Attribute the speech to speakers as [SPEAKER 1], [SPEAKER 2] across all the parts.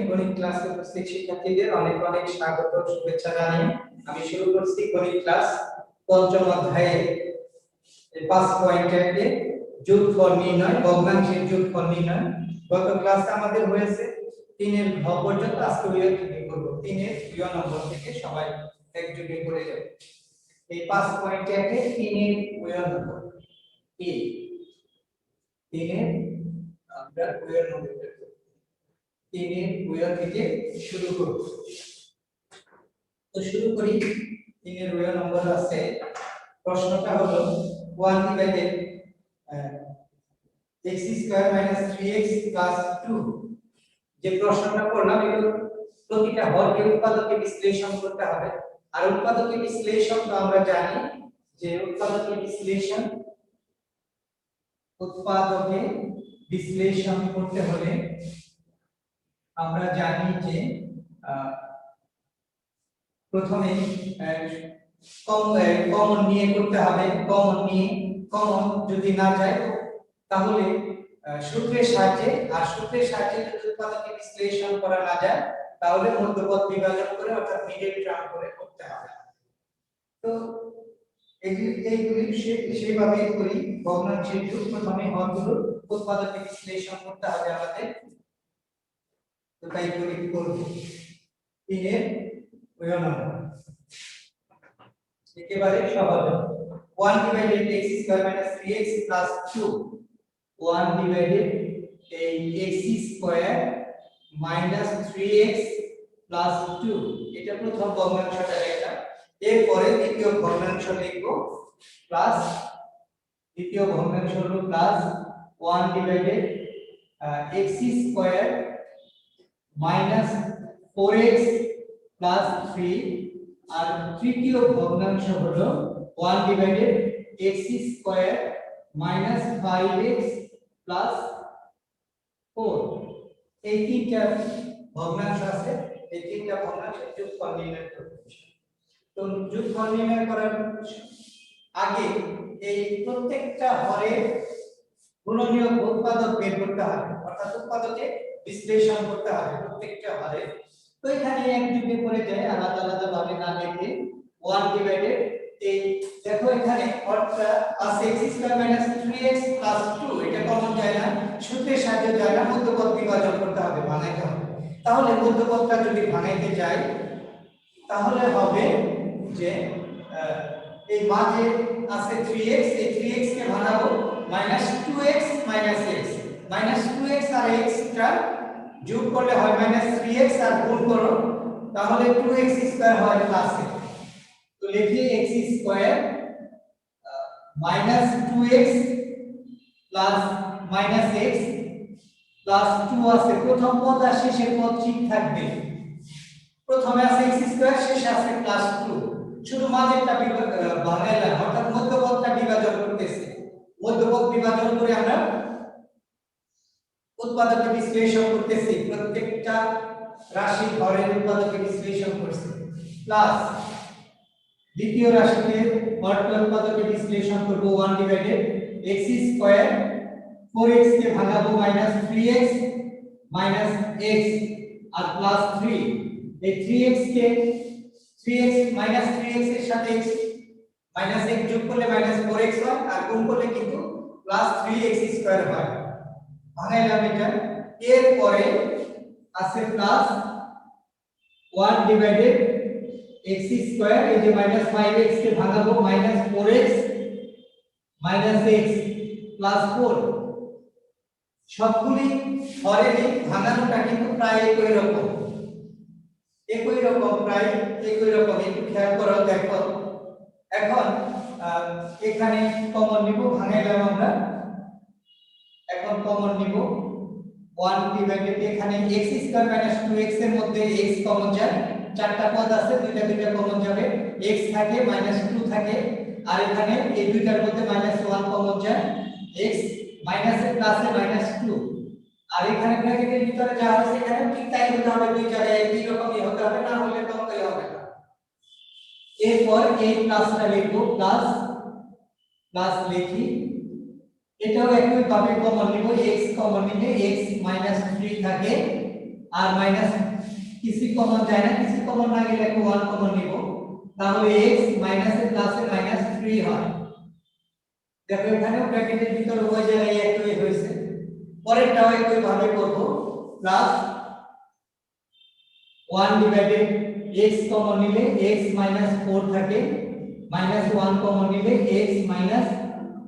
[SPEAKER 1] গণিত ক্লাসে উপস্থিত শিক্ষার্থীদের অনেক অনেক স্বাগত শুভেচ্ছা জানাই। আমি শুরু করছি গণিত ক্লাস পঞ্চম অধ্যায়ে 5 পয়েন্টে যোগফল নির্ণয়, ভগ্নাংশের যোগফল নির্ণয়। গত ক্লাসে আমাদের হয়েছে 3 এর ঘ পর্যন্ত, আজকে উইয়ার থেকে করব। 3 এর দুই নম্বর থেকে সবাই একযোগে করে যাব। এই 5 পয়েন্টে 3 এর উইয়ার নম্বর কি 3 এর আমরা উইয়ার নম্বর 3 এর উইয়ার থেকে শুরু করব। তো শুরু করি। 3 এর উইয়ার নম্বর আছে, প্রশ্নটা হলো 1 divided x square minus 3x plus 2। যে প্রশ্নটা করলাম এটা প্রতিটা হরকে উৎপাদকে বিশ্লেষণ করতে হবে। আর উৎপাদকে বিশ্লেষণ তো আমরা জানি যে উৎপাদকে বিশ্লেষণ করতে হলে আমরা জানি যে প্রথমে কমন নিয়ে করতে হবে। কমন যদি না যায় তাহলে সূত্রের সাহায্যে, আর সূত্রের সাহায্যে যদি উৎপাদকে বিশ্লেষণ করা না যায় তাহলে মধ্যপদ বিভাজন করে অর্থাৎ মিডল টার্ম করে করতে হবে। তো এইগুলি সেইভাবে করি। ভগ্নাংশের যোগ প্রথমে হরগুলো উৎপাদকে বিশ্লেষণ করতে হবে আমাদের। তো তাই করে করব। 3 এর উইয়ার নম্বর একেবারে সহজ। 1 divided x square minus 3x plus 2। 1 divided এই x square minus 3x plus 2, এটা প্রথম ভগ্নাংশটা লিখলাম। এরপরে দ্বিতীয় ভগ্নাংশ লিখব প্লাস, দ্বিতীয় ভগ্নাংশ হলো plus 1 divided x square minus 4x plus 3। আর তৃতীয় ভগ্নাংশ হলো 1 divided x square minus 5x plus 4। এই তিনটা ভগ্নাংশ আছে, এই তিনটা ভগ্নাংশের যোগফল নির্ণয় করতে হবে। তো যোগফল নির্ণয় করার আগে এই প্রত্যেকটা হরের গুণনীয় উৎপাদক বের করতে হবে, অর্থাৎ উৎপাদকে বিশ্লেষণ করতে হবে প্রত্যেকটা হরে। তো এখানে একযোগে করে যায়, আলাদা আলাদা ভাবে না লিখে 1 ডিভাইডেড এই দেখো এখানে হরটা আছে x square minus 3x plus 2, এটা কমন যায় না, সূত্রের সাহায্যে যায় না, মধ্যপদ বিভাজন করতে হবে, ভাঙাইতে হবে। তাহলে মধ্যপদটা যদি ভাঙাইতে যাই তাহলে হবে যে এই মাঝে আছে 3x, এই 3x কে ভাঙাবো minus 2x minus x, minus 2x আর x টা যোগ করলে হয় মাইনাস 3x, আর গুণ করো তাহলে 2x স্কয়ার হয় প্লাস x। তো লিখি x square minus 2x plus minus x plus 2 আছে, প্রথম পদ আর শেষের পদ ঠিক থাকবে। প্রথমে আছে x স্কয়ার, শেষে আছে প্লাস 2, শুধু মাঝেরটা ভাঙাইলাম, অর্থাৎ মধ্যপদটা বিভাজন করতেছি। মধ্যপদ বিভাজন করে আমরা উৎপাদকে বিশ্লেষণ করতেছি, প্রত্যেকটা রাশি হরের উৎপাদকে বিশ্লেষণ করছি। প্লাস দ্বিতীয় রাশিতে হরকে উৎপাদকে বিশ্লেষণ করব 1 ডিভাইডেড x স্কয়ার 4x কে ভাঙাবো মাইনাস 3x মাইনাস x আর প্লাস 3। এই 3x কে 3x মাইনাস 3x এর সাথে x মাইনাস x যোগ করলে মাইনাস 4x হয়, আর গুণ করলে কিন্তু প্লাস 3x স্কয়ার হয়। ভাঙাইলাম এটা। এরপরে আছে প্লাস 1 ডিভাইডেড x স্কয়ার, এই যে মাইনাস 5x কে ভাঙাবো minus 4x minus x plus 4। সবগুলি হরেরই ভাঙানোটা কিন্তু প্রায় একই রকম, প্রায় একই রকম। একটু খেয়াল করো, দেখো এখন এখানে কমন নিব, ভাঙাইলাম আমরা। এখন কমন নিব 1 ডিভাইডেড এখানে x স্কয়ার মাইনাস 2x এর মধ্যে x কমন যায়, চারটা পদ আছে, দুইটা দুইটা কমন যাবে, x থাকে মাইনাস 2 থাকে, আর এখানে এই দুইটার মধ্যে মাইনাস 1 কমন যায়, x minus a plus a minus 2। আর এখানে ব্র্যাকেটের ভিতরে যা আছে এখানে ঠিক তাই হতে হবে, দুই জায়গায় একই রকমই হতে হবে, না হলে কমই হবে না। এরপর এই প্লাসটা লিখবো, প্লাস প্লাস লিখি, এটাও একই ভাবে কমন নিব, x কমন নিলে x - 3 থাকে আর মাইনাস কিছু কমন যায় না, কিছু কমন না গেলে একটা 1 কমন নিব, তাহলে x মাইনাসে প্লাসে মাইনাস 3 হয়। দেখো এখানেও ব্র্যাকেটের ভিতরে ওই জায়গায় একই হয়েছে, পরেরটাও একই ভাবে করব, প্লাস 1 ডিভাইডেড x কমন নিলে x মাইনাস 4 থাকে, মাইনাস 1 কমন নিলে x মাইনাস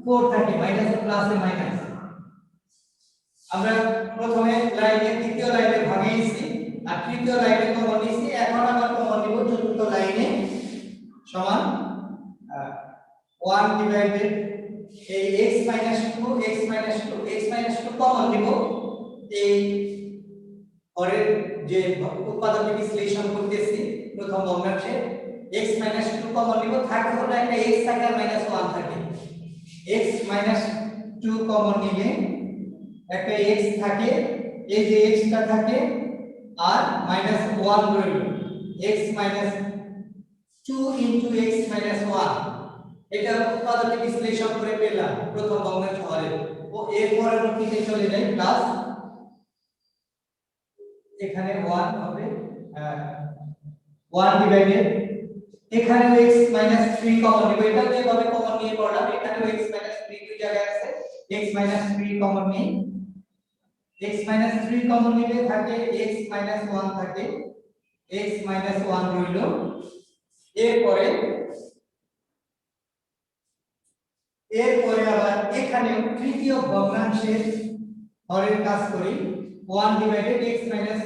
[SPEAKER 1] 4 থাকে, মাইনাস প্লাসে মাইনাস। আমরা প্রথমে লাইনে দ্বিতীয় লাইনে ভাঙিয়েছি আর তৃতীয় লাইনে কমন নিয়েছি, এখন আবার কমন নিব চতুর্থ লাইনে সমান 1 ডিভাইডেড এই x মাইনাস 2 কমন নিব, এই পরের যে উৎপাদকটি বিশ্লেষণ করতেছি প্রথম ভগ্নাংশে x মাইনাস 2 কমন নিব, থাকে হলো একটা x থাকে আর মাইনাস 1 থাকে, x মাইনাস 2 কমন নিলে একটা x থাকে, এই যে x টা থাকে আর মাইনাস 1 রইল, x minus 2 into x minus 1, এটা উৎপাদকটি বিশ্লেষণ করে পেলাম প্রথম ভগ্নাংশ হলে। ও এর পরবর্তীতে চলে যাই প্লাস, এখানে 1 হবে 1 ডিভাইডেড এখানে x মাইনাস 3 কমন নিব, এটা যেভাবে কমন নিয়ে পড়লাম এখানেও x মাইনাস 3 দুই জায়গায় আছে, x মাইনাস 3 কমন নিই, x মাইনাস 3 কমন নিলে থাকে x মাইনাস 1 থাকে, x মাইনাস 1 রইল। এরপরে আবার এখানেও তৃতীয় ভগ্নাংশের হরের কাজ করি, 1 ডিভাইডেড x মাইনাস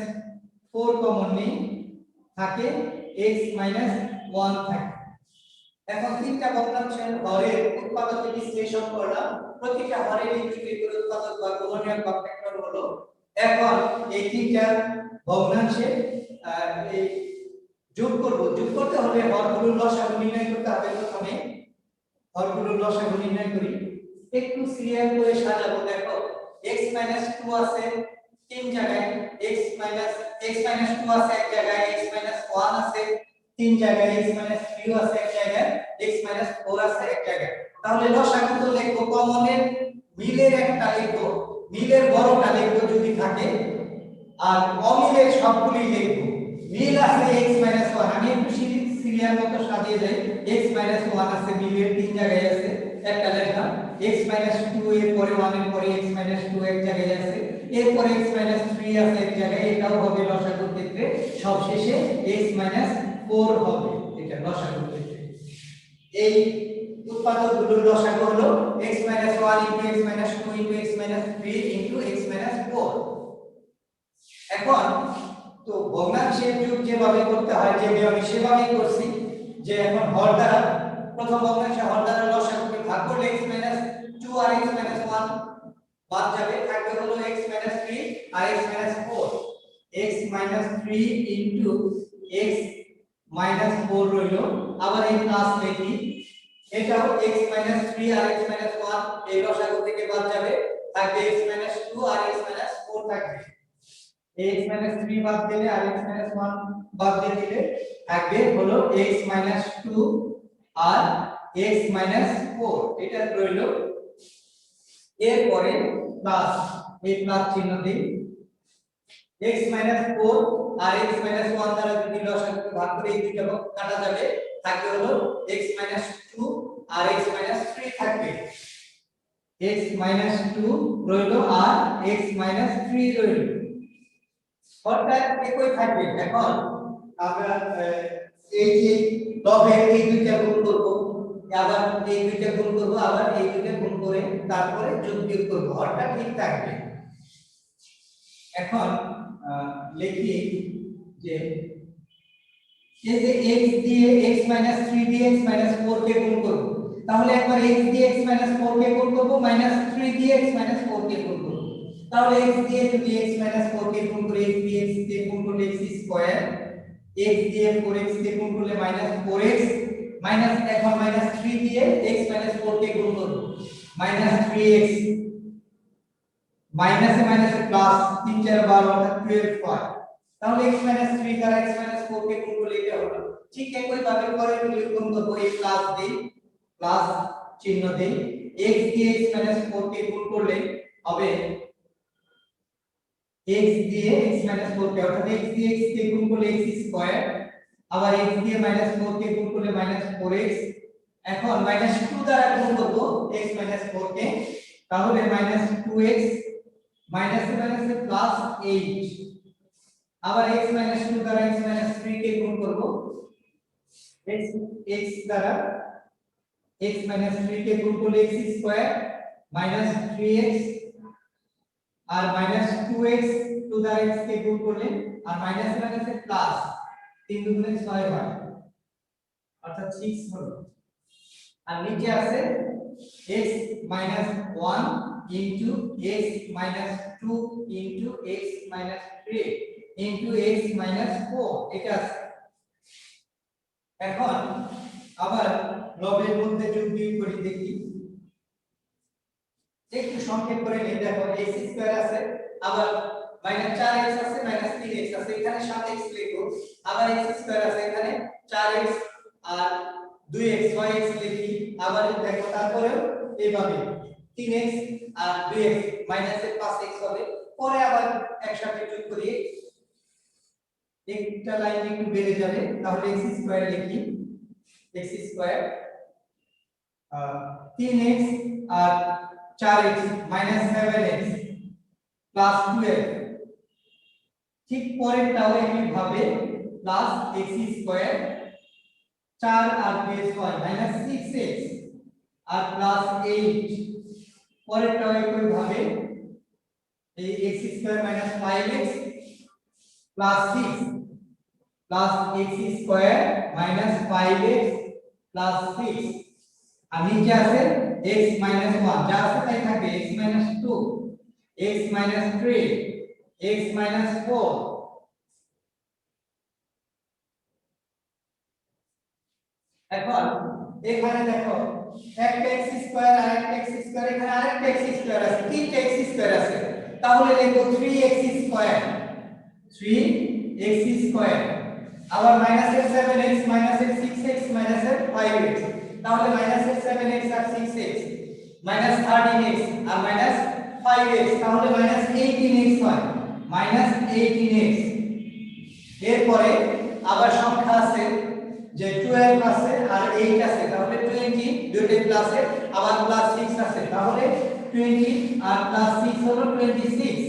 [SPEAKER 1] 4 কমন নিই, থাকে x মাইনাস 1 থাকে। এখন তিনটা ভগ্নাংশের হরের উৎপাদকটি বিশ্লেষণ করলাম, প্রতিটা হরের ইন্টিগ্রেট করে উৎপাদক বা গুণনীয়ক বা ফ্যাক্টর হলো। এখন এই তিনটা ভগ্নাংশে এই যোগ করব, যোগ করতে হলে হরগুলোর লসাগু নির্ণয় করতে হবে। প্রথমে হরগুলোর লসাগু নির্ণয় করি, একটু সিরিয়াল করে সাজাবো। দেখো x 2 আছে তিন জায়গায়, x 2 আছে এক জায়গায়, x 1 আছে তিন জায়গায়, x 3 আছে এক জায়গায়, x 4 আছে এক জায়গায়। তাহলে লসাগু তো লিখবো, কমনের মিলের একটা লিখবো, মিলের বড়টা লিখবো যদি থাকে, আর অমিলের সবগুলি লিখবো। মিল আছে x 1, আমি একটু সিরিয়াল মতো সাজিয়ে যাই, x 1 আছে মিলের তিন জায়গায় আছে, একটা লেখা, x 2 এর পরে 1 এর পরে x 2 এক জায়গায় আছে, এরপরে x 3 আছে এক জায়গায়, এটাও হবে লসাগুর ক্ষেত্রে, সবশেষে x 4 হবে এটা লসাগুর ক্ষেত্রে। এই উৎপাদকগুলোর লসাগু হলো x 1 * x 2 * x 3 * x 4। এখন তো ভগ্নাংশের যোগ যেভাবে করতে হয় যে আমি সেভাবেই করছি, যে এখন হর দ্বারা প্রথম ভগ্নাংশে হর দ্বারা লসাগুকে ভাগ করলে x 2 আর x 1 বাদ যাবে, থাকবে হলো x 3 আর x 4, x 3 ইনটু x 4 রইল। আবার এই প্লাস লিখি, এটাও x 3 আর x 1 এই লসাগু থেকে বাদ যাবে, থাকবে x 2 আর x 4 থাকবে। x 3 বাদ দিলে আর x 1 বাদ দিয়ে দিলে থাকবে হলো x 2 আর x 4, এটা রইল। এরপরে প্লাস, এই প্লাস চিহ্ন দিই, x 4 আর x 1 দ্বারা যদি লসাগুকে ভাগ করে এই দুইটা কাটা যাবে, থাকবে হলো x 2 আর x 3 থাকবে, x 2 রইল আর x 3 রইল, অর্থাৎ একই থাকবে। এখন আমরা এই যে লবের এই দুইটা গুণ করব, আবার এই দুইটা গুণ করব, আবার এই দুইটা গুণ করে তারপরে যোগ বিয়োগ করব, অর্থাৎ ঠিক থাকবে। এখন লিখি যে এই যে x দিয়ে x 3 দিয়ে x 4 কে গুণ করব, তাহলে একবার x দিয়ে x 4 কে গুণ করব, -3 দিয়ে x 4 কে গুণ করব, তাহলে x দিয়ে যদি x 4 কে গুণ করি, x দিয়ে x কে গুণ করলে x স্কয়ার, x দিয়ে 4x কে গুণ করলে -4x, মাইনাস এখন -3 দিয়ে x 4 কে গুণ করব, -3x, মাইনাসে মাইনাসে প্লাস, 3 4 12 অর্থাৎ 12 হয়। তাহলে x 3 দ্বারা x 4 কে গুণ করলে এটা হলো। ঠিক একই ভাবে পরের গুণ করব, এই প্লাস দেই, প্লাস চিহ্ন দেই, x দিয়ে x 4 কে গুণ করলে হবে x দিয়ে x 4 কে অর্থাৎ x দিয়ে x কে গুণ করলে x স্কয়ার, আবার x দিয়ে -4 কে গুণ করলে -4x, এখন -2 দ্বারা গুণ করব x 4 কে, তাহলে -2x মাইনাসে মাইনাসে প্লাস 8, আবার x 2 দ্বারা x 3 কে গুণ করব, x দ্বারা x 3 কে গুণ করলে x স্কয়ার -3x, আর -2x 2 দ্বারা x কে গুণ করলে, আর মাইনাসে মাইনাসে প্লাস 3 দুগুণে 6 হয় অর্থাৎ 6 হলো। আর নিচে আছে x 1 into x 2 into x 3 into x 4, এটা আছে। এখন আবার লবের মধ্যে যোগ বিয়োগ করি দেখি, একটু সংক্ষেপ করে নিই। দেখো x স্কয়ার আছে, আবার -4x আছে, -3x আছে, এখানে 7x লিখো, আবার x স্কয়ার আছে, এখানে 4x আর 2x 6x লিখি, আবার দেখো তারপরে এইভাবে 3x আর 2x মাইনাসে 5x হবে, পরে আবার একসাথে যোগ করি, একটা লাইন একটু বেড়ে যাবে, তাহলে x স্কয়ার লিখি, x স্কয়ার 3x আর 4x -7x প্লাস 12, ঠিক পরেরটাও একই ভাবে প্লাস x স্কয়ার 4 আর 2 6 -6x আর প্লাস 8, পরেরটাও একই ভাবে এই x square -5x plus 6 plus x square -5x plus 6, আর নিচে আছে x 1, যা আছে তাই থাকবে, x 2, x 3, x 4। এখন এখানে দেখো একটা x স্কয়ার আর একটা x স্কয়ার, এখানে আরেকটা x স্কয়ার আছে, তিনটা x স্কয়ার আছে, তাহলে লিখব 3x স্কয়ার, 3x স্কয়ার, আবার -7x -6x -5x, তাহলে -7x আর 6x -13x আর -5x, তাহলে -18x হয়, -18x। এরপরে আবার সংখ্যা আছে যে 12 আছে আর 8 আছে, তাহলে 20, দুইটাই প্লাসে, আবার প্লাস 6 আছে, তাহলে 20 আর প্লাস 6 হলো 26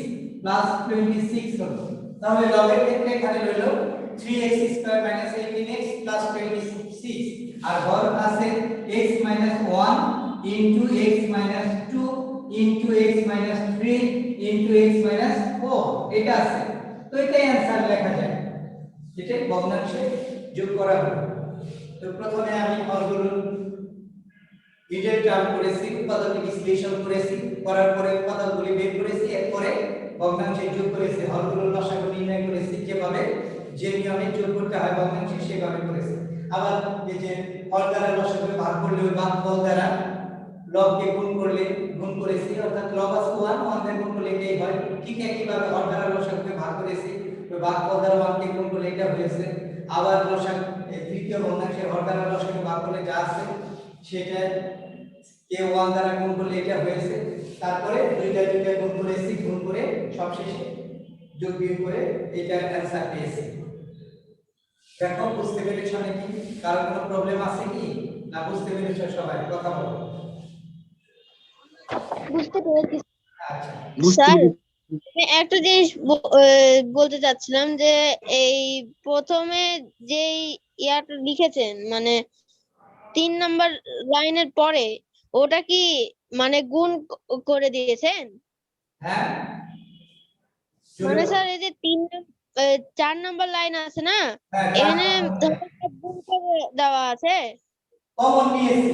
[SPEAKER 1] প্লাস 26 হলো। তাহলে লবের ক্ষেত্রে এখানে হলো 3x স্কয়ার -18x প্লাস 26, আর হর আছে x 1 into x 2 into x 3 into x 4, এটা আছে। তো এটাই आंसर লেখা যায়, এটাই ভগ্নাংশে যোগ করা হবে। তো প্রথমে আমি হরগুলো ডিটেইল টার্ম করেছি, উৎপাদক বিশ্লেষণ করেছি, করার পরে উৎপাদকগুলি বের করেছি, এরপরে ভগ্নাংশে যোগ করেছি, হরগুলোর লসাগু নির্ণয় করেছি, যেভাবে যে নিয়মে যোগ করতে হয় ভগ্নাংশে সেভাবে করেছি। আবার এই যে হর দ্বারা লসাগু ভাগ করলে ওই ভাগফল দ্বারা লবকে গুণ করলে গুণ করেছি, অর্থাৎ লব আছে 1, 1 দিয়ে গুণ করলে এটাই হয়। ঠিক একইভাবে হর দ্বারা লসাগুকে ভাগ করেছি, ওই ভাগফল দ্বারা 1 কে গুণ করলে এটা হয়েছে। আবার লসাগু তৃতীয় ভগ্নাংশে হর দ্বারা লসাগু ভাগ করলে যা আছে সেটা কে 1 দ্বারা গুণ করলে এটা হয়েছে। তারপরে দুইটা গুণ করেছি, গুণ করে সবশেষে যোগ বিয়োগ করে এটার অ্যানসার পেয়েছি। দেখো বুঝতে পেরেছো নাকি? কারো কোনো প্রবলেম আছে কি না? বুঝতে পেরেছো সবাই? কথা বলো।
[SPEAKER 2] বুঝতে পেরেছি
[SPEAKER 1] আচ্ছা,
[SPEAKER 2] স্যার। আমি একটা জিনিস বলতে চাচ্ছিলাম যে এই প্রথমে যে ইয়াটা লিখেছেন মানে 3 নাম্বার লাইনের পরে, ওটা কি মানে গুণ করে দিয়েছেন?
[SPEAKER 1] হ্যাঁ
[SPEAKER 2] মানে স্যার এই যে 4 নাম্বার লাইন আছে না,
[SPEAKER 1] হ্যাঁ
[SPEAKER 2] এখানে গুণ করে দেওয়া আছে।
[SPEAKER 1] কমন নিয়েছি,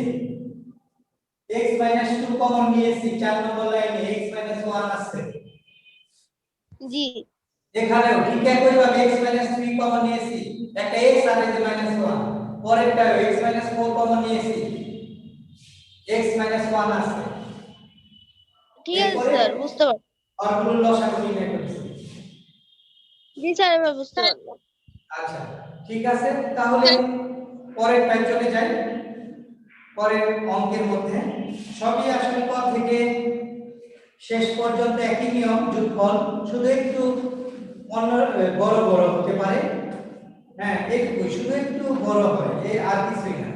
[SPEAKER 1] x 2 কমন নিয়েছি, 4 নম্বর লাইনে x 1 আছে।
[SPEAKER 2] জি,
[SPEAKER 1] এখানেও ঠিক একই ভাবে x 3 কমন নিয়েছি, একটা x আর এই যে -1, পরেরটা x 4 কমন নিয়েছি, x 1 আছে।
[SPEAKER 2] ঠিক আছে
[SPEAKER 1] এরপরে
[SPEAKER 2] স্যার, বুঝতে পারছি।
[SPEAKER 1] হরগুলোর লসাগু নির্ণয় করেছি।
[SPEAKER 2] জি স্যার, এবার বুঝতে পারলাম।
[SPEAKER 1] আচ্ছা ঠিক আছে, তাহলে পরের টাইম চলে যাই। পরের অঙ্কের মধ্যে সবই আসলে ক থেকে শেষ পর্যন্ত একই নিয়ম, যোগফল শুধু একটু অন্য বড় বড় হতে পারে, হ্যাঁ একটু শুধু একটু বড় হয়, এই আর কিছুই না।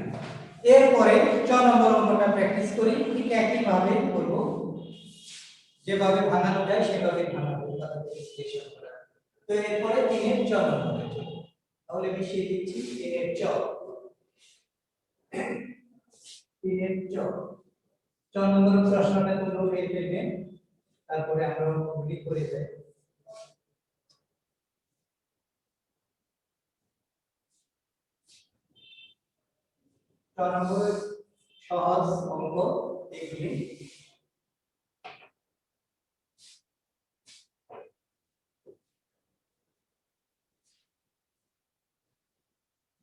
[SPEAKER 1] এরপরে 4 নম্বর অঙ্কটা প্র্যাকটিস করি, ঠিক একই ভাবে করব, যেভাবে ভাঙানো যায় সেভাবে ভাঙাবো, তাহলে বিশ্লেষণ করা। তো এরপরে 3 এর 4 নম্বরে যাব, তাহলে মিশিয়ে দিচ্ছি 3 এর 4, 3 এর 4 নম্বর প্রশ্নটা তোমরা পেয়ে যাবে, তারপরে আমরা অঙ্কগুলি করে যাই। 4 নম্বর সহজ অঙ্ক এগুলি।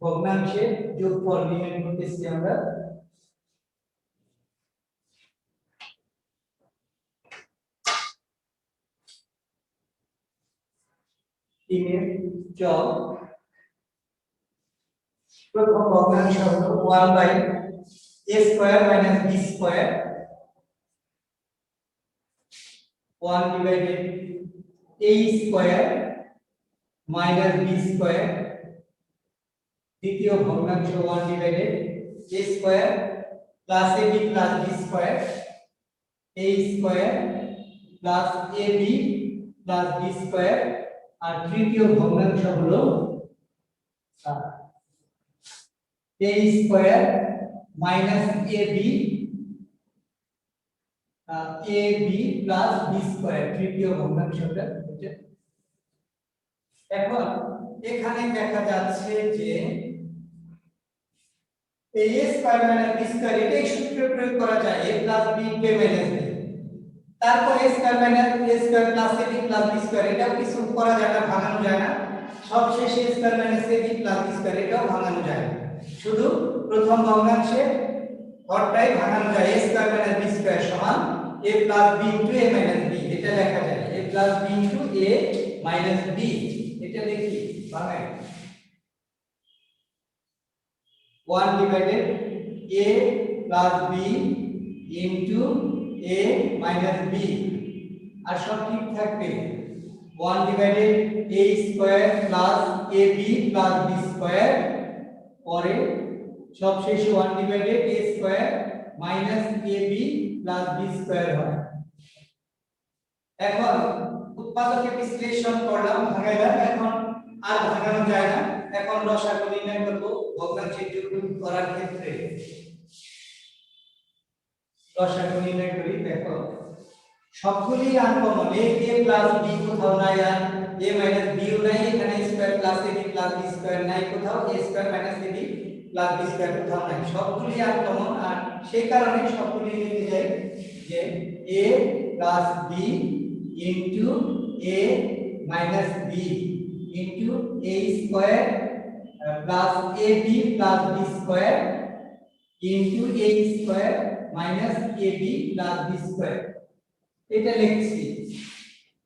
[SPEAKER 1] ভগ্নাংশের যোগফল নির্ণয় করতেছি আমরা। তিনের যোগ, প্রথম ভগ্নাংশ হলো 1/a square minus b square, 1 divided a square minus b square. দ্বিতীয় ভগ্নাংশ 1 divided a square plus ab plus b square, a square plus ab plus b square. আর তৃতীয় ভগ্নাংশ হলো a square minus ab plus b square, তৃতীয় ভগ্নাংশটা এটা। এখন এখানে দেখা যাচ্ছে যে a square minus b square, এটাই সূত্র প্রয়োগ করা যায়, a প্লাস b কে মাইনাস b, তারপর a square minus a square plus ab plus b square, এটাও কিছু করা যায় না, ভাঙানো যায় না। সবশেষে a square minus ab plus b square, এটাও ভাঙানো যায় না, শুধু প্রথম ভগ্নাংশে হরটাই ভাঙানো যায়। a square minus b square সমান a plus b into a minus b, এটা লেখা যায় a plus b into a minus b। এটা দেখি ভাঙাই, 1 divided a plus b into a minus b, আর সব ঠিক থাকবে। 1 divided a square plus ab plus b square, পরে সবশেষে 1 divided a square minus ab plus b square হয়। এখন উৎপাদকে বিশ্লেষণ করলাম, ভাঙাইলাম, এখন আর ভাঙানো যায় না। এখন লসাগু নির্ণয় করব ভগ্নাংশের যোগফল করার ক্ষেত্রে। লসাগু নির্ণয় করি, দেখো সবগুলি আনকমন, a প্লাস b কোথাও নাই, আর a মাইনাস b ও নাই, এখানে square plus ab plus b square নাই কোথাও, a square minus ab plus b square কোথাও নাই, সবগুলি আনকমন। আর সেই কারণে সবগুলি লিখে যাই যে a plus b into a minus b into a square plus ab plus b square into a square minus ab plus b square. এটা লিখছি,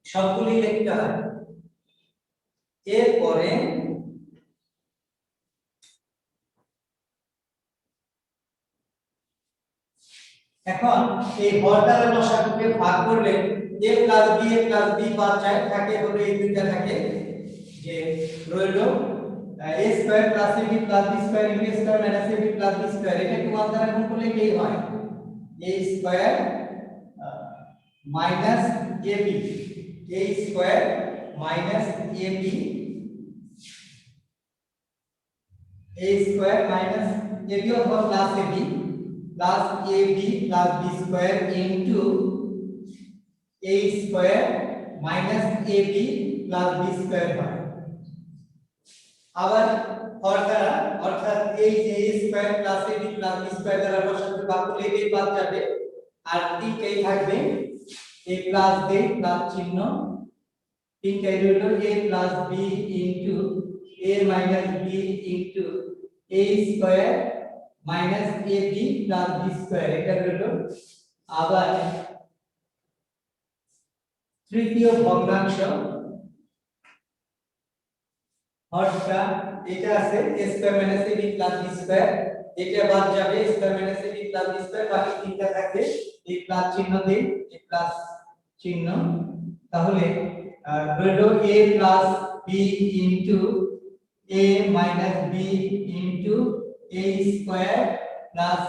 [SPEAKER 1] সবগুলি লিখতে হয়। এরপরে এখন এই হরতাল লসাগুকে ভাগ করলে a প্লাস b বাদ যায়, থাকে হলো এই দুইটা থাকে, যে রইল a square plus ab plus b square into a square minus ab plus b square. এটাকে 1 দ্বারা গুণ করলে কি হয়, a square minus ab, a square minus ab, a square minus ab অথবা plus ab plus ab plus b square into a square minus ab plus b square হয়। আবার হর দ্বারা, অর্থাৎ এই যে a square plus ab plus b square দ্বারা লসাগু ভাগ করলে এই বাদ যাবে, আর তিনটাই থাকবে, a প্লাস b প্লাস চিহ্ন, তিনটাই রইল a plus b into a minus b into a square minus ab plus b square, এটা রইল। আবার তৃতীয় ভগ্নাংশ হরটা এটা আছে a square minus ab plus b square, এটা বাদ যাবে, a square minus ab plus b square, বাকি তিনটা থাকবে, এই প্লাস চিহ্ন দিই, এই প্লাস চিহ্ন, তাহলে রইল a plus b into a minus b into a square plus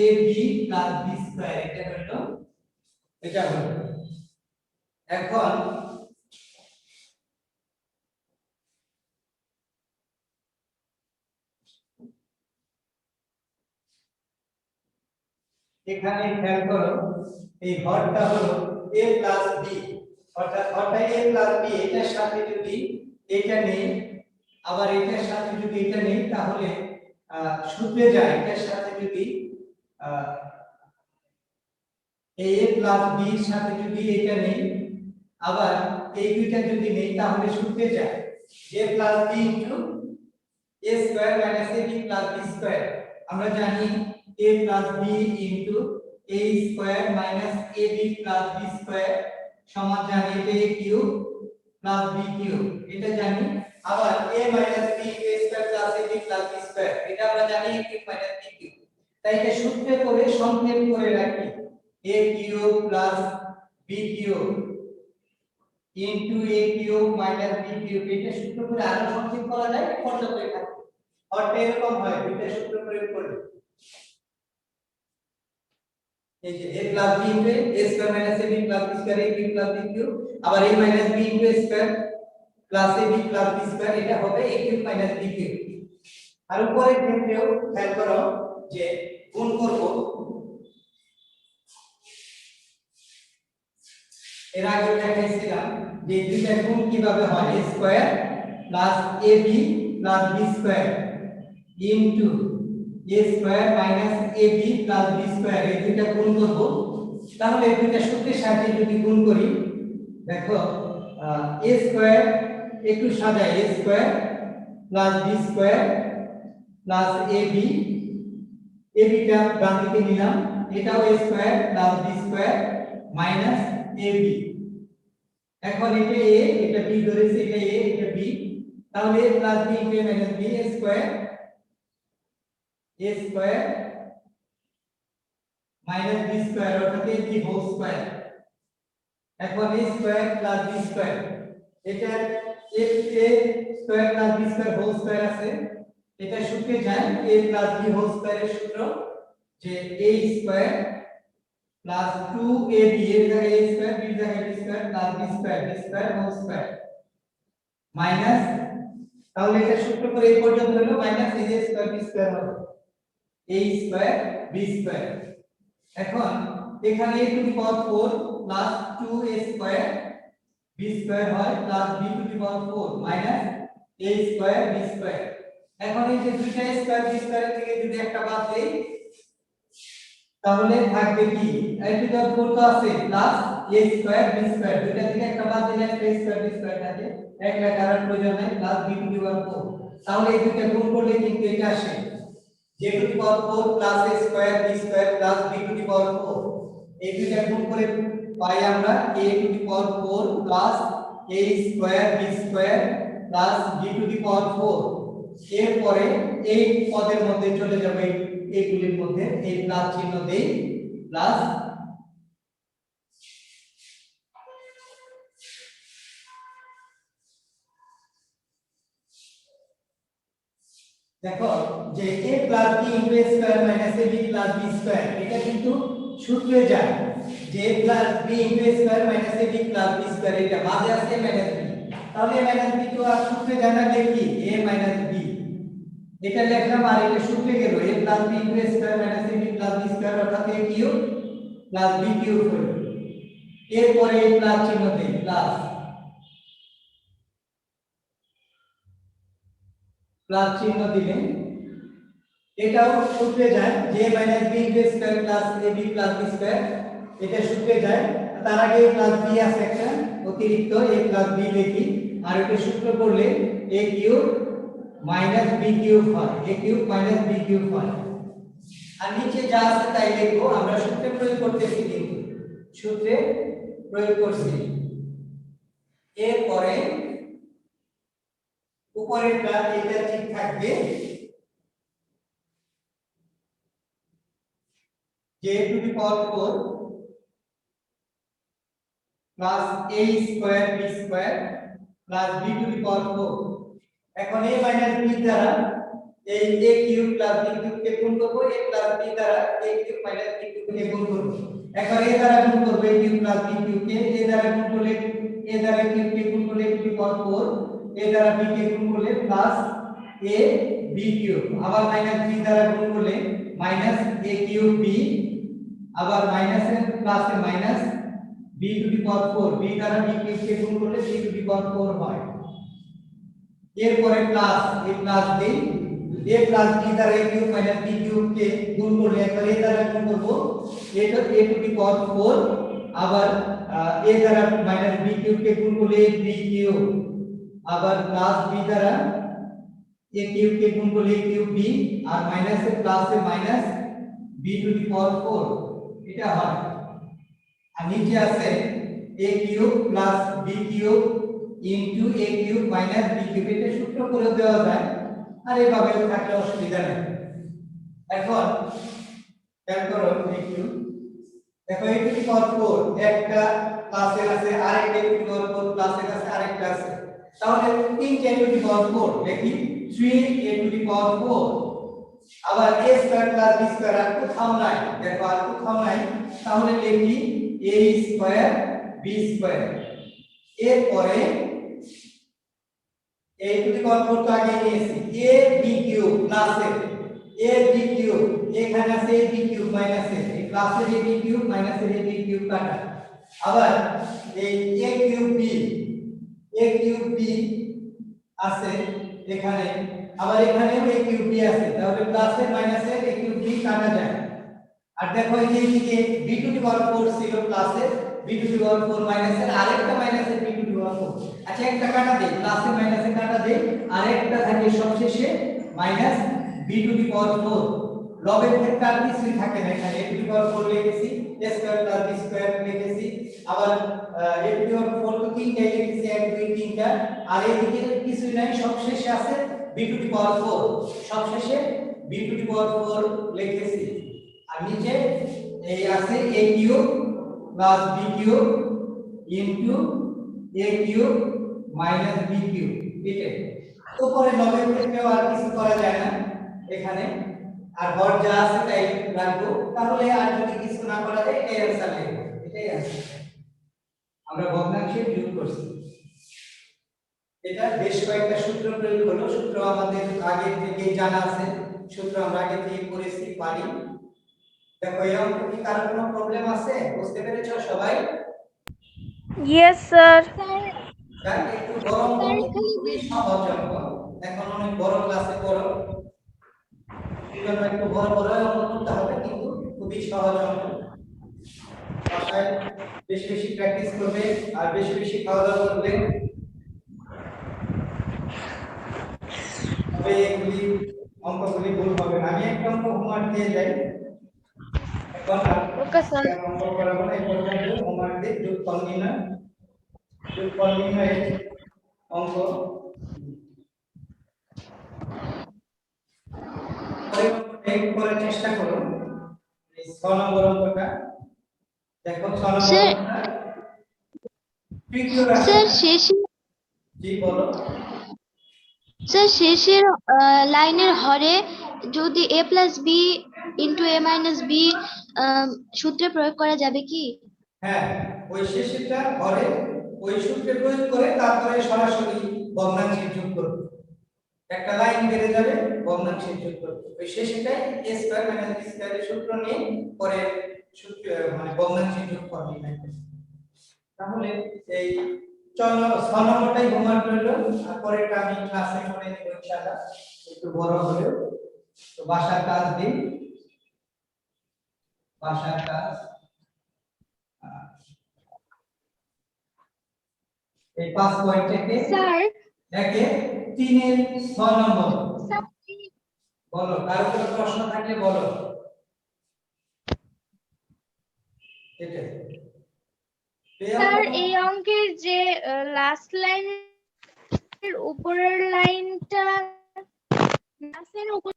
[SPEAKER 1] ab plus b square, এটা হলো। এখন এখানে খেয়াল করো, এই হরটা হলো a প্লাস b, অর্থাৎ হরটা a প্লাস b, এটার সাথে যদি এটা নেই, আবার এটার সাথে যদি এটা নেই, তাহলে সূত্রে যায় এটার সাথে যদি a প্লাস b এর সাথে যদি এটা নেই, আবার এই দুইটা যদি নেই, তাহলে সূত্রে যায় a plus b into a square minus ab plus b square. আমরা জানি a plus b into a square minus ab plus b square সমান, জানি এটা a cube plus b cube, এটা জানি। আবার a minus b a square plus ab plus b square, এটা আমরা জানি a cube minus b cube. তাই এটা সূত্রে করে সংক্ষেপ করে রাখি a cube plus b cube into a cube minus b cube, এটা সূত্র করে আরো সংক্ষেপ করা যায়, পর্যাপ্ত থাকে। অর্থাৎ এরকম হয়, দুইটা সূত্র প্রয়োগ করলে এই যে a plus b into a square minus ab plus b square a cube plus b cube, আবার a minus b into a square plus ab plus b square, এটা হবে a cube minus b cube. আর উপরের ক্ষেত্রেও খেয়াল করো যে গুণ করব, এর আগে দেখাইছিলাম যে দুইটা গুণ কিভাবে হয়, a square plus ab plus b square into a square minus ab plus b square, এই দুইটা গুণ করব। তাহলে এই দুইটা সূত্রের সাহায্যে যদি গুণ করি, দেখো a স্কয়ার একটু সাজাই, a square plus b square plus ab, ab টা ডান দিকে নিলাম, এটাও a square plus b square minus ab। এখন এটা a, এটা b ধরেছি, এটা a এটা b, তাহলে a plus b into a minus b, a square minus b square, অর্থাৎ a b হোল স্কয়ার। এখন a square plus b square, এটা a square plus b square whole square আছে, এটা সূত্রে যায় a প্লাস b হোল স্কয়ারের সূত্র, যে a স্কয়ার প্লাস 2ab, এর জায়গায় a স্কয়ার, b এর জায়গায় b square plus b square whole square minus, তাহলে এটা সূত্র করে এই পর্যন্ত হলো minus a square b square হবে a স্কয়ার b স্কয়ার। এখন এখানে a to the power 4 plus 2a square b square হয় plus b to the power 4 minus a square b square. এখন এই যে দুইটা স্কয়ার b স্কয়ার থেকে যদি একটা বাদ দেই, তাহলে থাকবে কি, a টু দি পাওয়ার 4 তো আছে plus a square b square, দুইটা থেকে একটা বাদ দিলে একটা স্কয়ার b স্কয়ার থাকে, এক লেখার প্রয়োজন নাই, plus b to the power 4। তাহলে এই দুইটা গুণ করলে কিন্তু এটা আসে a to the power 4 plus a square b square plus b to the power 4, এই দুইটা গুণ করে পাই আমরা a to the power 4 plus a square b square plus b to the power 4। এরপরে এই পদের মধ্যে চলে যাবে, এইগুলির মধ্যে এই প্লাস চিহ্ন দেই, প্লাস দেখো যে a plus b into a square minus ab plus b square, এটা কিন্তু সূত্রে যায় যে a plus b into a square minus ab plus b square, এটা মাঝে আছে a মাইনাস b, তাহলে a মাইনাস b তো আর সূত্রে যায় না, দেখি a মাইনাস b, এটা লিখলাম আর এটা সূত্রে গেল a plus b into a square minus ab plus b square, অর্থাৎ a cube plus b cube হলো। এরপরে এই প্লাস চিহ্ন দেই, প্লাস চিহ্ন দিলে এটাও সূত্রে যায় যে minus b into square plus ab plus b square, এটা সূত্রে যায়। তার আগে প্লাস b আছে একটা অতিরিক্ত, a প্লাস b লিখি, আর এটা সূত্র করলে a cube minus b cube হয়, a cube minus b cube হয়। আর নিচে যা আছে তাই লিখবো, আমরা সূত্রে প্রয়োগ করতেছি, কিন্তু সূত্রে প্রয়োগ করছি। এরপরে উপরেরটা এটা ঠিক থাকবে, যে a to the power 4 plus a square b square plus b to the power 4। এখন a মাইনাস b দ্বারা এই a cube plus b cube কে গুণ করব, a প্লাস b দ্বারা a cube minus b cube কে গুণ করব। এখন a দ্বারা গুণ করব a cube plus b cube কে, a দ্বারা গুণ করলে a দ্বারা কিউব কে গুণ করলে a to the power 4, a দ্বারা b কে গুণ করলে প্লাস a b কিউব, আবার মাইনাস b দ্বারা গুণ করলে মাইনাস a কিউব b, আবার মাইনাস এর plus a minus b to the power 4, b দ্বারা b কিউব কে গুণ করলে b টু দি পাওয়ার 4 হয়। এরপরে plus a plus b, a plus b দ্বারা a cube minus b cube কে গুণ করলে একবার a দ্বারা গুণ করব a টু দি পাওয়ার 4, আবার a দ্বারা মাইনাস b কিউব কে গুণ করলে b কিউব, আবার প্লাস b দ্বারা a কিউব কে গুণ করলে a কিউব b, আর minus a plus a minus b to the power 4, এটা হয়। আর নিচে আছে a cube plus b cube into a cube minus b cube, এটা সূত্র করে দেওয়া যায়, আর এইভাবে থাকলে অসুবিধা নেই। এখন খেয়াল করো a কিউব, দেখো a টু দি পাওয়ার 4 একটা প্লাসে আছে, আরেকটা a টু দি পাওয়ার 4 প্লাসে আছে, আরেকটা আছে, তাহলে 3 a টু দি পাওয়ার 4 লিখি 3 a টু দি পাওয়ার 4, আবার a square plus b square আর কোথাও নাই, দেখো আর কোথাও নাই, তাহলে লিখি a স্কয়ার b স্কয়ার। এরপরে a টু দি পাওয়ার 4 তো আগে নিয়েছি, a b cube plus a b cube, এখানে আছে a b কিউব মাইনাস এই প্লাসের a b কিউব মাইনাসের a b কিউব কাটা, আবার এই a কিউব b আছে এখানে, আবার এখানেও a কিউব b আছে, তাহলে প্লাসের মাইনাসের a কিউব b কাটা যায়। আর দেখো এই যে এইদিকে b টু দি পাওয়ার 4 ছিল প্লাসের, b টু দি পাওয়ার 4 মাইনাসের, আরেকটা মাইনাসের b টু দি পাওয়ার 4, আচ্ছা একটা কাটা দেই, প্লাসের মাইনাসের কাটা দেই, আরেকটা থাকে সবশেষে minus b to the power 4, লবের ক্ষেত্রে আর কিছুই থাকে না, এখানে a টু দি পাওয়ার 4 লিখেছি, a square plus b square লিখেছি, আবার a টু দি পাওয়ার 4 তো তিনটাই লিখেছি, 1 2 3টা, আর এইদিকে কিছুই নাই, সবশেষে আছে b টু দি পাওয়ার 4, সবশেষে b টু দি পাওয়ার 4 লিখেছি। আর নিচে এই আছে a cube plus b cube into a cube minus b cube, এটা উপরে লবের ক্ষেত্রেও আর কিছু করা যায় না এখানে, আর হর যা আছে তাই রাখবো, তাহলে আর যদি কিছু না করা যায় এটাই आंसर লিখব, এটাই आंसर আমরা ভগ্নাংশে যোগ করছি। এটা বেশ কয়েকটা সূত্র প্রয়োগ হলো, সূত্র আমাদের আগে থেকে জানা আছে, সূত্র আমরা আগে থেকে করেছি পারি। দেখো এই অঙ্ক কি কারো কোনো প্রবলেম আছে, বুঝতে পেরেছো সবাই?
[SPEAKER 3] Yes, sir.
[SPEAKER 1] স্যার একটু বড় অঙ্ক খুবই সহজ অঙ্ক, এখন অনেক বড় ক্লাসে পড়ো, এজন্য একটু বড় বড় অঙ্ক করতে হবে, কিন্তু খুবই সহজ অঙ্ক। বাসায় বেশি বেশি প্র্যাকটিস করবে আর বেশি বেশি খাওয়া দাওয়া করবে, তবে এগুলি অঙ্কগুলি ভুল হবে না। আমি একটা অঙ্ক হোমওয়ার্ক দিয়ে যাই, এখন
[SPEAKER 3] Okay, sir.
[SPEAKER 1] অঙ্ক করাবো না, এই পর্যন্ত হোমওয়ার্ক দিয়ে যোগফল নির্ণয়ের অঙ্ক করার চেষ্টা করো। এই 6 নম্বর অঙ্কটা দেখো, 6 নম্বর
[SPEAKER 4] স্যার,
[SPEAKER 1] অঙ্কটা তৃতীয় রাশি,
[SPEAKER 4] স্যার শেষে
[SPEAKER 1] জি বলো।
[SPEAKER 4] স্যার শেষের লাইনের হরে যদি a plus B into a minus B সূত্রে প্রয়োগ করা যাবে কি?
[SPEAKER 1] হ্যাঁ, ওই শেষেরটা হরে ওই সূত্রে প্রয়োগ করে তারপরে সরাসরি ভগ্নাংশে যোগ করবে, একটা লাইন বেড়ে যাবে, ভগ্নাংশে যোগ করবে, ওই শেষেরটাই a স্কয়ার মাইনাস b স্কয়ারের সূত্র নিয়ে পরে সূত্র মানে ভগ্নাংশে যোগ করবে। তাহলে এই 6 নম্বরটাই হোমওয়ার্ক রইলো, আর পরেরটা আমি ক্লাসে করে নেব ইনশাআল্লাহ, একটু বড় হলেও। তো বাসার কাজ দিন, বাসার কাজ এই 5 পয়েন্ট থেকে
[SPEAKER 4] স্যার
[SPEAKER 1] দেখে 3 এর 6 নম্বর বলো, কার কোনো প্রশ্ন থাকলে বলো। এটা
[SPEAKER 3] স্যার এই অঙ্কের যে লাস্ট লাইনের উপরের লাইনটা লাস্টের উপর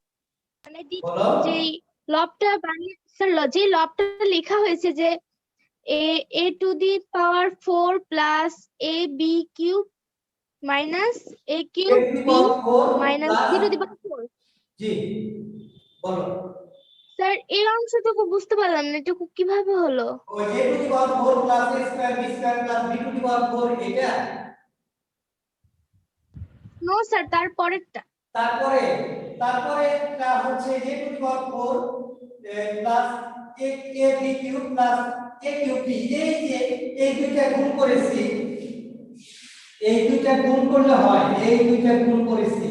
[SPEAKER 3] মানে
[SPEAKER 1] বলো।
[SPEAKER 3] যেই লবটা বানিয়ে স্যার যে লবটা লেখা হয়েছে যে a to the power 4 plus a b cube minus a
[SPEAKER 1] a
[SPEAKER 3] cube
[SPEAKER 1] to the
[SPEAKER 3] b
[SPEAKER 1] power 4
[SPEAKER 3] minus
[SPEAKER 1] plus
[SPEAKER 3] b to the power 4.
[SPEAKER 1] জি বলো
[SPEAKER 3] স্যার এই অংশটুকু বুঝতে পারলাম না, এটুকু কিভাবে হলো?
[SPEAKER 1] ওই a to the power 4 plus a square b square plus b to the power 4 এটা
[SPEAKER 3] নো স্যার, তারপরেরটা।
[SPEAKER 1] তারপরে তারপরেটা হচ্ছে a to the power 4 plus a a b cube plus a cube b এই যে এই দুইটা গুণ করেছি এই দুইটা গুণ করলে হয় এই দুইটা গুণ করেছি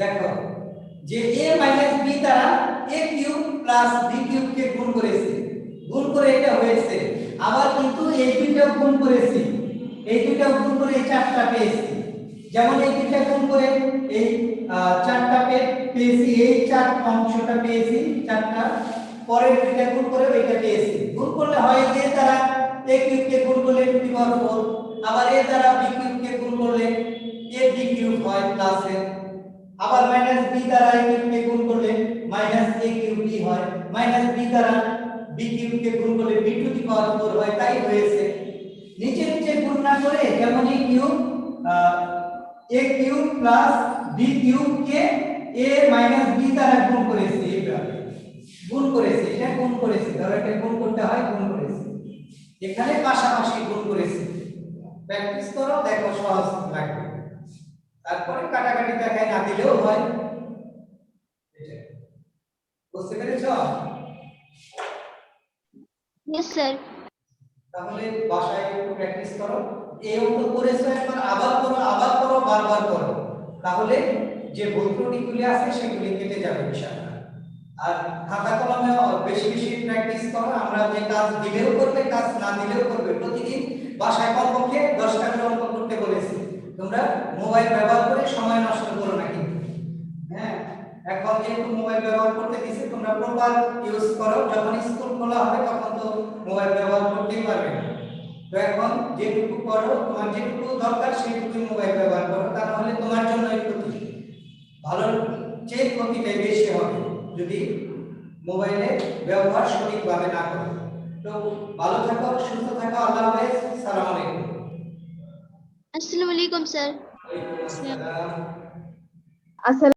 [SPEAKER 1] দেখো যে a মাইনাস b দ্বারা a cube plus b cube কে গুণ করেছি গুণ করে এটা হয়েছে আবার কিন্তু এই দুইটা গুণ করেছি এই দুইটা গুণ করে এই চারটা পেয়েছি যেমন এই দুইটা গুণ করে এই চারটা পেয়েছি এই চার অংশটা পেয়েছি চারটা পরের দুইটা গুণ করে এটা পেয়েছি গুণ করলে হয় a দ্বারা a কিউব কে গুণ করলে টু দি পাওয়ার 4 আবার a দ্বারা b কিউব কে গুণ করলে a b কিউব হয় প্লাস a আবার মাইনাস b দ্বারা a কিউব কে গুণ করলে মাইনাস a কিউব b হয় মাইনাস b দ্বারা b কিউব কে গুণ করলে b টু দি পাওয়ার 4 হয় তাই হয়েছে নিচে নিচে গুণ না করে যেমন a cube a cube plus b cube কে a মাইনাস b দ্বারা গুণ করেছি এইভাবে গুণ করেছি এটা গুণ করেছি ধরো এটা গুণ করতে হয় গুণ করেছি এখানে পাশাপাশি গুণ করেছি প্র্যাকটিস করো দেখো সহজ লাগবে তারপরে কাটাকাটি দেখায় না দিলেও হয় এটা বুঝতে পেরেছো
[SPEAKER 4] ইয়েস স্যার।
[SPEAKER 1] তাহলে বাসায় একটু প্র্যাকটিস করো এই অঙ্ক করেছো একবার আবার করো বারবার করো তাহলে যে ভুল ত্রুটিগুলি আছে সেগুলি কেটে যাবে ইনশাআল্লাহ আর খাতা কলমে বেশি বেশি প্র্যাকটিস করো আমরা যে কাজ দিলেও করবে কাজ না দিলেও করবে প্রতিদিন বাসায় কমপক্ষে 10টা করে অঙ্ক করতে বলেছি তোমরা মোবাইল ব্যবহার করে সময় নষ্ট করো না কিন্তু হ্যাঁ এখন যেহেতু মোবাইল ব্যবহার করতে দিছে তোমরা প্রপার ইউজ করো যখন স্কুল খোলা হবে তখন তো মোবাইল ব্যবহার করতেই পারবে না তো এখন যেটুকু করো তোমার যেটুকু দরকার সেটুকু মোবাইল ব্যবহার করো তা নাহলে তোমার জন্য ক্ষতি ভালো চেয়ে ক্ষতিটাই বেশি হবে যদি মোবাইলের ব্যবহার সঠিকভাবে না করো তো ভালো থাকো সুস্থ থাকো আল্লাহ হাফেজ আসসালামু আলাইকুম
[SPEAKER 4] আসসালামু আলাইকুম স্যার।
[SPEAKER 1] ওয়ালাইকুম আসসালাম
[SPEAKER 3] আসলে